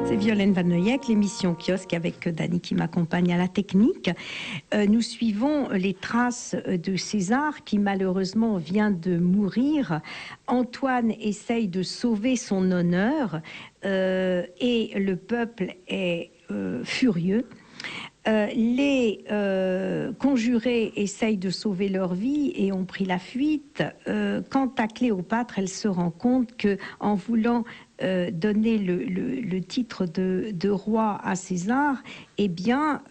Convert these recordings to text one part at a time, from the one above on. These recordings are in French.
C'est Violaine Van Neuillet, l'émission Kiosque avec Dany qui m'accompagne à la technique. Nous suivons les traces de César qui malheureusement vient de mourir. Antoine essaye de sauver son honneur et le peuple est furieux. Les conjurés essayent de sauver leur vie et ont pris la fuite. Quant à Cléopâtre, elle se rend compte que en voulant donner le titre de roi à César, eh bien,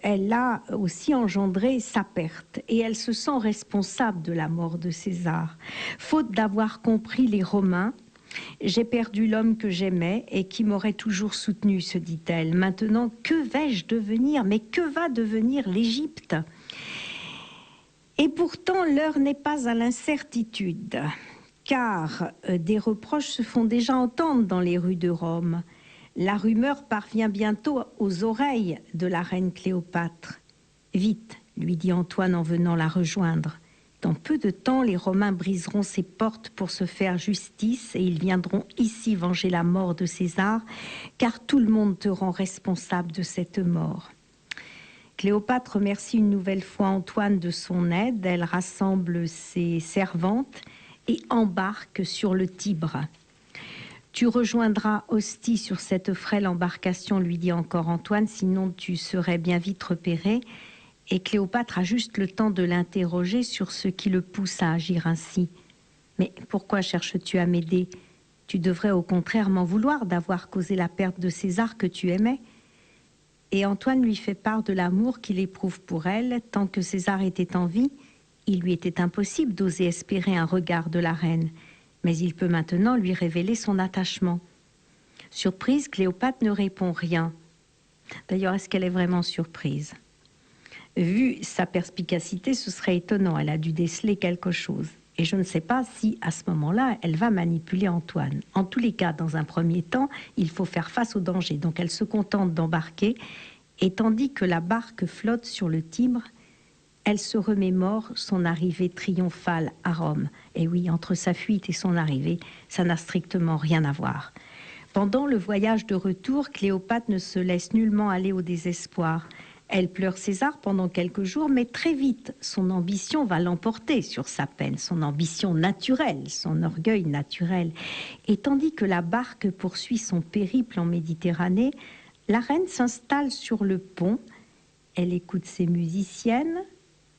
elle a aussi engendré sa perte et elle se sent responsable de la mort de César. Faute d'avoir compris les Romains, j'ai perdu l'homme que j'aimais et qui m'aurait toujours soutenu, se dit-elle. Maintenant, que vais-je devenir? Mais que va devenir l'Égypte? Et pourtant, l'heure n'est pas à l'incertitude, car des reproches se font déjà entendre dans les rues de Rome. La rumeur parvient bientôt aux oreilles de la reine Cléopâtre. « Vite !» lui dit Antoine en venant la rejoindre. Dans peu de temps, les Romains briseront ces portes pour se faire justice et ils viendront ici venger la mort de César, car tout le monde te rend responsable de cette mort. Cléopâtre remercie une nouvelle fois Antoine de son aide. Elle rassemble ses servantes et embarque sur le Tibre. « Tu rejoindras Ostie sur cette frêle embarcation, lui dit encore Antoine, sinon tu serais bien vite repéré. » Et Cléopâtre a juste le temps de l'interroger sur ce qui le pousse à agir ainsi. « Mais pourquoi cherches-tu à m'aider? Tu devrais au contraire m'en vouloir d'avoir causé la perte de César que tu aimais. » Et Antoine lui fait part de l'amour qu'il éprouve pour elle. Tant que César était en vie, il lui était impossible d'oser espérer un regard de la reine. Mais il peut maintenant lui révéler son attachement. Surprise, Cléopâtre ne répond rien. D'ailleurs, est-ce qu'elle est vraiment surprise? Vu sa perspicacité, ce serait étonnant. Elle a dû déceler quelque chose. Et je ne sais pas si, à ce moment-là, elle va manipuler Antoine. En tous les cas, dans un premier temps, il faut faire face au danger. Donc elle se contente d'embarquer. Et tandis que la barque flotte sur le Tibre, elle se remémore son arrivée triomphale à Rome. Et oui, entre sa fuite et son arrivée, ça n'a strictement rien à voir. Pendant le voyage de retour, Cléopâtre ne se laisse nullement aller au désespoir. Elle pleure César pendant quelques jours, mais très vite, son ambition va l'emporter sur sa peine, son ambition naturelle, son orgueil naturel. Et tandis que la barque poursuit son périple en Méditerranée, la reine s'installe sur le pont, elle écoute ses musiciennes,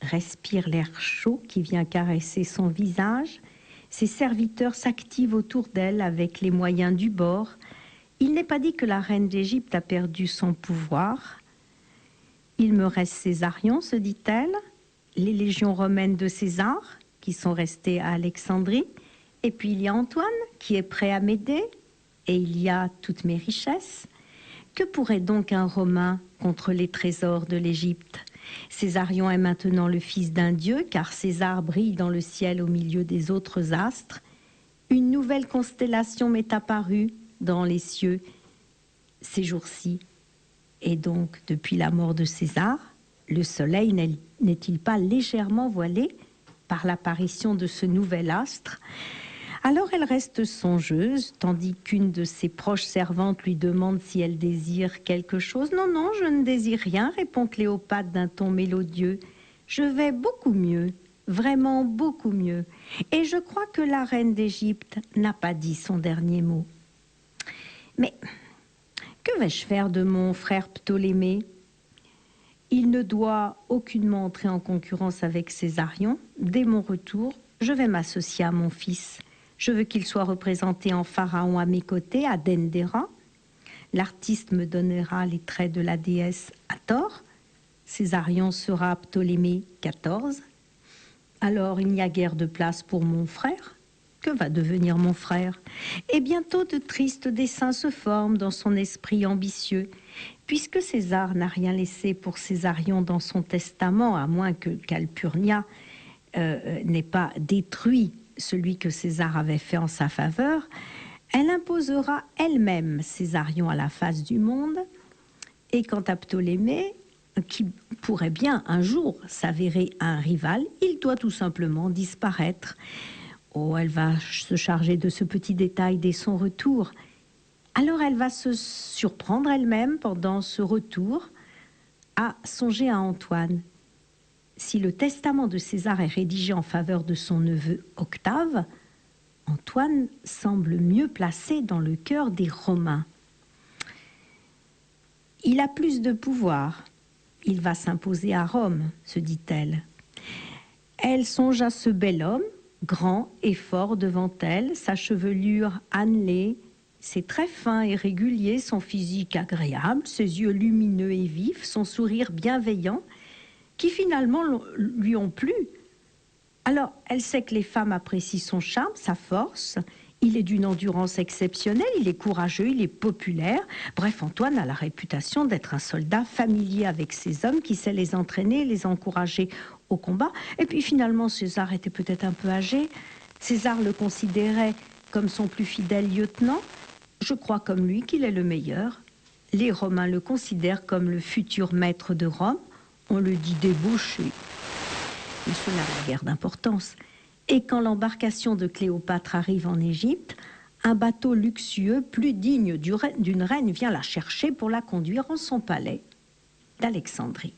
respire l'air chaud qui vient caresser son visage, ses serviteurs s'activent autour d'elle avec les moyens du bord. Il n'est pas dit que la reine d'Égypte a perdu son pouvoir. Il me reste Césarion, se dit-elle, les légions romaines de César, qui sont restées à Alexandrie, et puis il y a Antoine, qui est prêt à m'aider, et il y a toutes mes richesses. Que pourrait donc un Romain contre les trésors de l'Égypte? Césarion est maintenant le fils d'un dieu, car César brille dans le ciel au milieu des autres astres. Une nouvelle constellation m'est apparue dans les cieux ces jours-ci. Et donc, depuis la mort de César, le soleil n'est-il pas légèrement voilé par l'apparition de ce nouvel astre? Alors elle reste songeuse, tandis qu'une de ses proches servantes lui demande si elle désire quelque chose. « Non, non, je ne désire rien », répond Cléopâtre d'un ton mélodieux. « Je vais beaucoup mieux, vraiment beaucoup mieux. Et je crois que la reine d'Égypte n'a pas dit son dernier mot. » Mais que vais-je faire de mon frère Ptolémée? Il ne doit aucunement entrer en concurrence avec Césarion. Dès mon retour, je vais m'associer à mon fils. Je veux qu'il soit représenté en pharaon à mes côtés, à Dendera. L'artiste me donnera les traits de la déesse Hathor. Césarion sera Ptolémée XIV. Alors il n'y a guère de place pour mon frère. Que va devenir mon frère? Et bientôt de tristes dessins se forment dans son esprit ambitieux. Puisque César n'a rien laissé pour Césarion dans son testament, à moins que Calpurnia n'ait pas détruit celui que César avait fait en sa faveur, elle imposera elle-même Césarion à la face du monde. Et quant à Ptolémée, qui pourrait bien un jour s'avérer un rival, il doit tout simplement disparaître. Oh, elle va se charger de ce petit détail dès son retour. Alors elle va se surprendre elle-même pendant ce retour à songer à Antoine. Si le testament de César est rédigé en faveur de son neveu Octave, Antoine semble mieux placé dans le cœur des Romains. Il a plus de pouvoir. Il va s'imposer à Rome, se dit-elle. Elle songe à ce bel homme, grand et fort devant elle, sa chevelure annelée, ses traits fins et réguliers, son physique agréable, ses yeux lumineux et vifs, son sourire bienveillant, qui finalement lui ont plu. Alors, elle sait que les femmes apprécient son charme, sa force. Il est d'une endurance exceptionnelle, il est courageux, il est populaire. Bref, Antoine a la réputation d'être un soldat familier avec ses hommes qui sait les entraîner, les encourager au combat. Et puis finalement, César était peut-être un peu âgé. César le considérait comme son plus fidèle lieutenant. Je crois comme lui qu'il est le meilleur. Les Romains le considèrent comme le futur maître de Rome. On le dit débauché. Mais cela n'a guère d'importance. Et quand l'embarcation de Cléopâtre arrive en Égypte, un bateau luxueux, plus digne d'une reine, vient la chercher pour la conduire en son palais d'Alexandrie.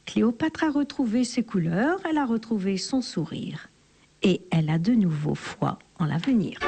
Cléopâtre a retrouvé ses couleurs, elle a retrouvé son sourire. Et elle a de nouveau foi en l'avenir.